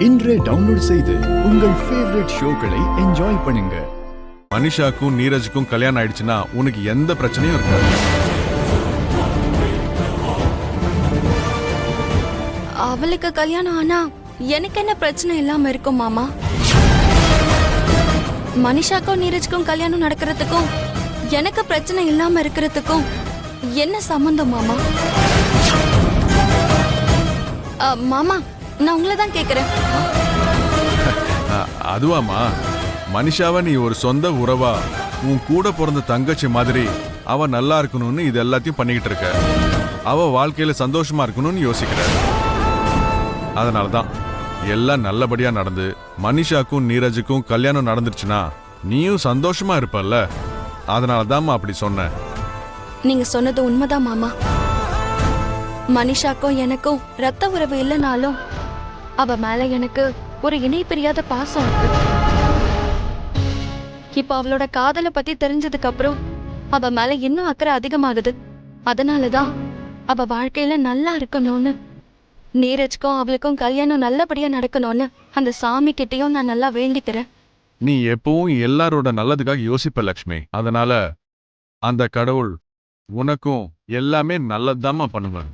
இன்றே டவுன்லோட் செய்து உங்கள் ஃபேவரட் ஷோக்களை என்ஜாய் பண்ணுங்க. மனிஷாக்கும் நீரஜுக்கும் கல்யாணம் ஆயிடுச்சுன்னா உனக்கு எந்த பிரச்சனையும் இருக்காது. அவளுக்கு கல்யாணம் ஆனா எனக்கு என்ன பிரச்சனை இல்லாம இருக்கும் மாமா? மனிஷாக்கும் நீரஜ்க்கும் கல்யாணம் நடக்கிறதுக்கும் எனக்கு பிரச்சனை இல்லாம இருக்கிறதுக்கும் என்ன சம்பந்தம் மாமா? மாமா, நான் உங்களை தான் கேக்குறேன். அதுவாமா, மனிஷாவை நீ ஒரு சொந்த உறவா உன் கூட பிறந்த தங்கச்சி மாதிரி அவ நல்லா இருக்கணும்னு இது எல்லாத்தையும் பண்ணிக்கிட்டு இருக்க. அவ வாழ்க்கையில சந்தோஷமா இருக்கணும்னு யோசிக்கிற. அதனாலதான் எல்லாம் நல்லபடியா நடந்து மனிஷாக்கும் நீரஜுக்கும் கல்யாணம் நடந்துருச்சுன்னா நீயும் சந்தோஷமா இருப்பல்ல. அதனாலதான் அப்படி சொன்ன. நீங்க சொன்னது உண்மைதான் மாமா. மனிஷாக்கும் எனக்கும் ரத்த உறவு இல்லைனாலும் அவ மேல எனக்கு ஒரு இணை பிரியாத பாசம் இருக்கு. இப்ப அவளோட காதலை பத்தி தெரிஞ்சதுக்கு அப்புறம் அவ மேல இன்னும் அக்கறை அதிகமாகுது. அதனாலதான் அவ வாழ்க்கையில நல்லா இருக்கணும்னு, நீரஜ்க்கும் அவளுக்கும் கல்யாணம் நல்லபடியா நடக்கணும்னு அந்த சாமி கிட்டையும் நான் நல்லா வேண்டிக்கிறேன். நீ எப்பவும் எல்லாரோட நல்லதுக்காக யோசிப்ப லக்ஷ்மி. அதனால அந்த கடவுள் உனக்கும் எல்லாமே நல்லதுதாம்மா பண்ணுவேன்.